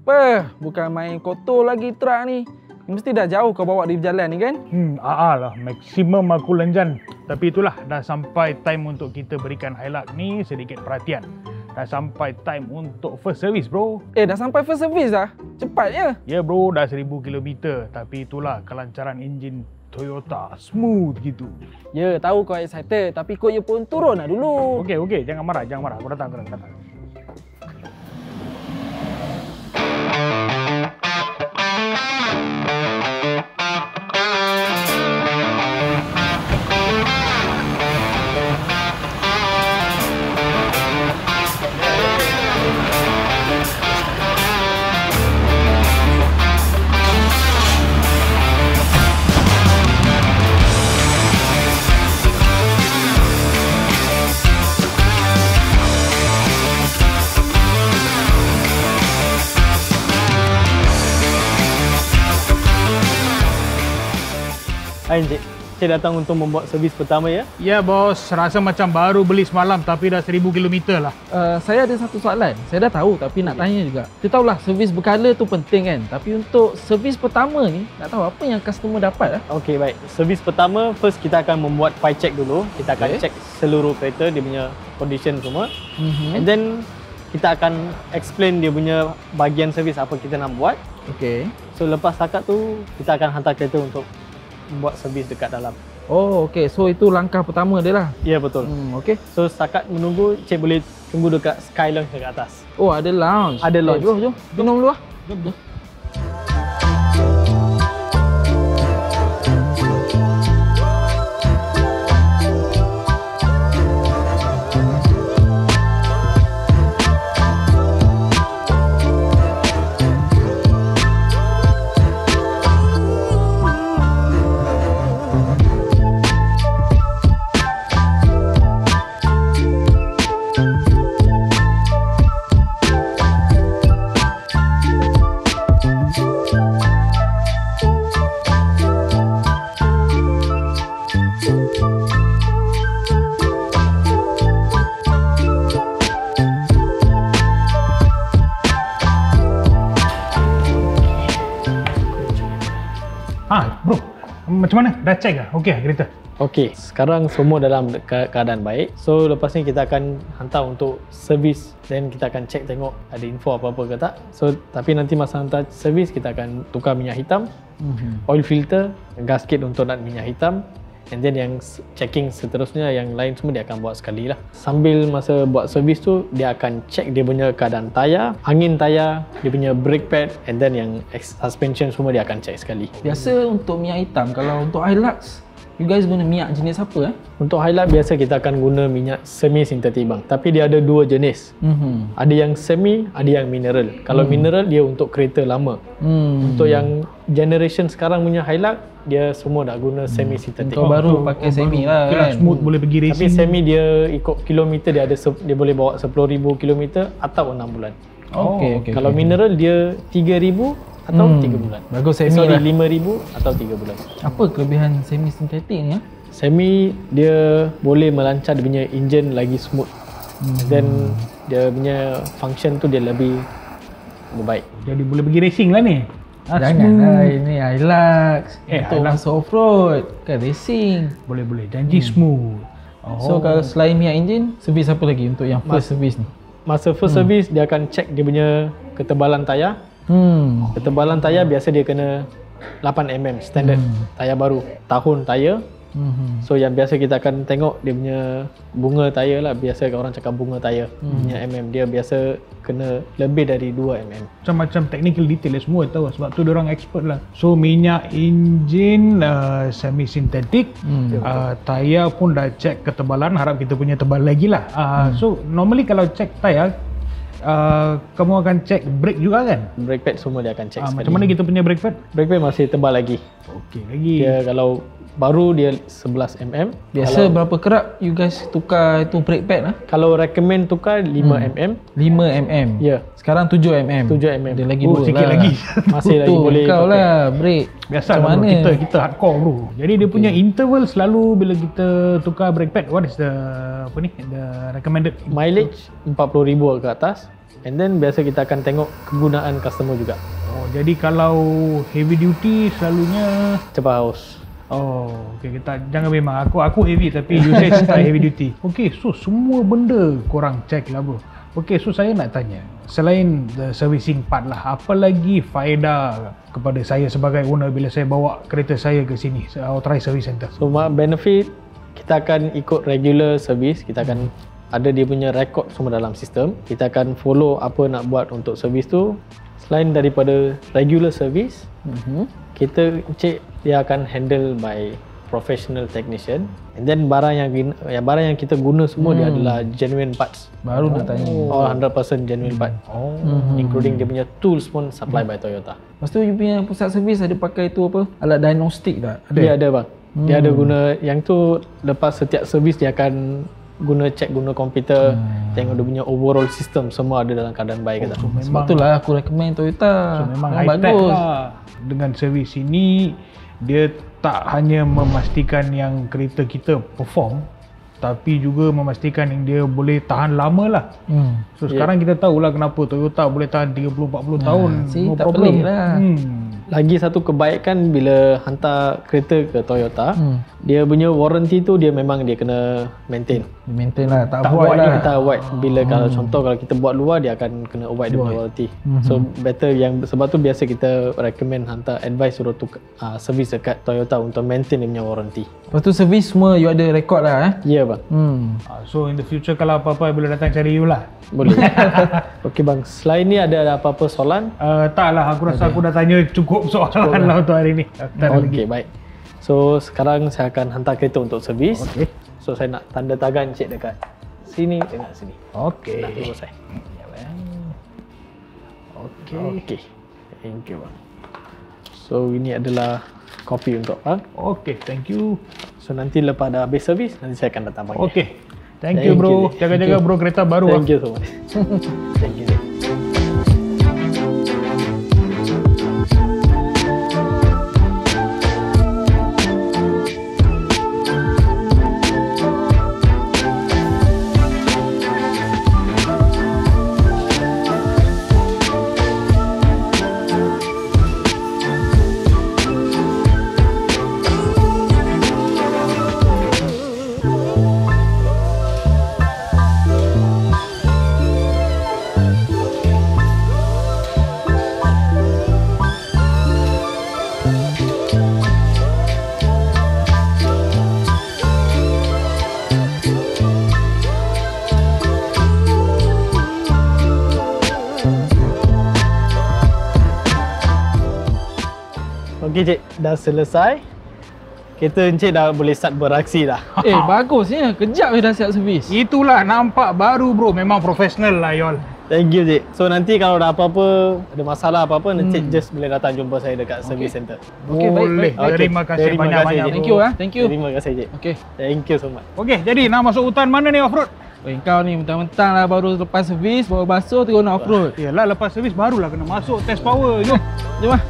Apa? Bukan main kotor lagi truk ni. Mesti dah jauh kau bawa di berjalan ni kan? Lah, maksimum aku lenjan. Tapi itulah, dah sampai time untuk kita berikan Hilux ni sedikit perhatian. Dah sampai time untuk first service, bro. Dah sampai first service dah? Cepat ya? Ya bro, dah 1000 km. Tapi itulah kelancaran enjin Toyota. Smooth gitu. Ya, tahu kau excited. Tapi kau je pun turun lah dulu. Okey, jangan marah. Aku datang. Hai Encik, Encik datang untuk membuat servis pertama ya? Ya bos, rasa macam baru beli semalam tapi dah 1000 km lah. Saya ada satu soalan. Saya dah tahu tapi nak tanya juga. Kita tahulah servis berkala tu penting kan. Tapi untuk servis pertama ni, nak tahu apa yang customer dapat lah. Okey, baik. Servis pertama, first kita akan membuat fire check dulu. Kita akan check seluruh kereta, dia punya condition semua. And then kita akan explain dia punya bahagian servis apa kita nak buat. Okey. So lepas setakat tu, kita akan hantar kereta untuk buat servis dekat dalam. Oh, okey. So itu langkah pertama dia lah. Ya, betul. Okey. So setakat menunggu, Cik boleh tunggu dekat Sky Lounge dekat atas. Oh, ada lounge. Ada lounge. Jom. Minum dulu lah. Jom. Bro, macam mana? Dah check lah? Okey lah kereta? Okey, sekarang semua dalam keadaan baik. So lepas ni kita akan hantar untuk servis, then kita akan check tengok ada info apa-apa ke tak. So tapi nanti masa hantar servis kita akan tukar minyak hitam, oil filter, gasket untuk nak minyak hitam. And then yang checking seterusnya yang lain semua dia akan buat sekali lah. Sambil masa buat servis tu dia akan check dia punya keadaan tayar, angin tayar, dia punya brake pad, and then yang suspension semua dia akan check sekali. Biasa untuk minyak hitam, kalau untuk Hilux, you guys guna minyak jenis apa? Untuk Hilux biasa kita akan guna minyak semi sintetik bang. Tapi dia ada dua jenis. Ada yang semi, ada yang mineral. Kalau mineral dia untuk kereta lama. Untuk yang generation sekarang punya Hilux, dia semua dah guna semi sintetik. Kau baru pakai semi lah Okay kan. smooth, boleh pergi racing. Tapi semi dia ikut kilometer, dia boleh bawa 10,000 km atau 6 bulan. Okey. Kalau mineral dia 3,000 atau 3 bulan. Bagus semi Sorry, lah. 5,000 atau 3 bulan. Apa kelebihan semi sintetik ni ya? Semi dia boleh melancar dia punya engine lagi smooth. Then dia punya function tu dia lebih baik. Jadi boleh pergi racing lah ni. Janganlah, ini Hilux. Untuk Hilux. masuk off-road, kan racing. Boleh. Janji smooth. So kalau selain minyak enjin, servis apa lagi untuk yang first servis ni? Masa first service dia akan check dia punya ketebalan tayar. Ketebalan tayar biasa dia kena 8mm standard. Tayar baru, tahun tayar. So yang biasa kita akan tengok dia punya bunga tayar lah. Biasa orang cakap bunga tayar punya dia biasa kena lebih dari 2mm. Macam-macam technical detail semua tahu, sebab tu diorang expert lah. So minyak enjin semi sintetik, tayar pun dah check ketebalan, harap kita punya tebal lagi lah. So normally kalau check tayar, kamu akan check brake juga kan? Brake pad semua dia akan check sekali. Macam mana kita punya brake pad? Brake pad masih tebal lagi. Okey lagi. Dia kalau baru dia 11mm. Biasa berapa kerap you guys tukar itu brake pad lah? Kalau recommend tukar 5mm. 5mm. Ya. Sekarang 7mm. 7mm. Dia lagi Oh, dua sikit lah. lagi. Masih lagi boleh kau pakai. lah brake. Biasa Macam lah bro, mana? kita hardcore bro. Jadi dia punya interval selalu bila kita tukar brake pad, what is the the recommended Mileage 40,000 ke atas. And then biasa kita akan tengok kegunaan customer juga. Oh, jadi kalau heavy duty selalunya Cepat haus. oh, okey kita jangan memang aku heavy tapi usage tak heavy duty. Okey, so semua benda korang check lah bro. Okey, so saya nak tanya, selain the servicing part lah, apa lagi faedah kepada saya sebagai owner bila saya bawa kereta saya ke sini, authorized service center? So benefit, kita akan ikut regular service, kita akan ada dia punya record semua dalam sistem. Kita akan follow apa nak buat untuk service tu. Selain daripada regular service, kita cek dia akan handle by professional technician. And then barang yang kita guna semua dia adalah genuine parts. Baru nak tanya. All 100% genuine part. Including dia punya tools pun supply by Toyota. Lepas tu you punya pusat servis ada pakai tu apa? Alat diagnostik tak? Ada? Dia ada bang. Dia ada guna yang tu, lepas setiap servis dia akan guna komputer, tengok dia punya overall system semua ada dalam keadaan baik ke tak. So Sebab tu lah aku recommend Toyota. So memang high tech lah. Dengan servis ini dia tak hanya memastikan yang kereta kita perform, tapi juga memastikan yang dia boleh tahan lama lah. So sekarang kita tahulah kenapa Toyota boleh tahan 30-40 tahun. No tak problem pelik lah. Lagi satu kebaikan bila hantar kereta ke Toyota, dia punya warranty tu dia memang dia kena maintain. Maintain lah, tak Tak avoid void lah. Kita avoid bila kalau contoh kalau kita buat luar dia akan kena avoid dia punya warranty. So better yang sebab tu biasa kita recommend hantar advice suruh service dekat Toyota untuk maintain dia punya warranty. Lepas tu servis semua you ada record lah Ya bang. So in the future kalau apa-apa boleh datang cari you lah. Boleh. Okey bang, selain ni ada apa-apa soalan? Tak lah, aku rasa aku dah tanya cukup soalan lah untuk hari ni. Tak ada lagi. Okey, baik. So sekarang saya akan hantar kereta untuk servis. Okey. So saya nak tanda tangan cik dekat sini dengan sini. Okey. Dah selesai. Okey. Okey. Thank you bang. So ini adalah kopi untuk bang. Okey, thank you. So nanti lepas dah habis servis nanti saya akan datang panggil. Okey. Thank you bro. Jaga-jaga bro kereta baru. Thank you so much. Thank you. Okey cik, dah selesai. Kereta encik dah boleh start beraksi dah. Bagusnya. Kejap je dah siap servis. Itulah nampak baru bro. Memang profesional lah yol. Thank you cik. So nanti kalau ada apa-apa, ada masalah apa-apa, nanti just boleh datang jumpa saya dekat service center. Okey, baik. Boleh. Okey. Terima kasih Terima banyak-banyak kasih, bro. Thank you Thank you. Terima kasih cik. Okey. Thank you so much. Okey, jadi nak masuk hutan mana ni off-road? Kau ni mentang-mentang lah baru lepas servis, baru basuh terus nak off-road. Yalah lepas servis barulah kena masuk test power. Jom. Jom lah.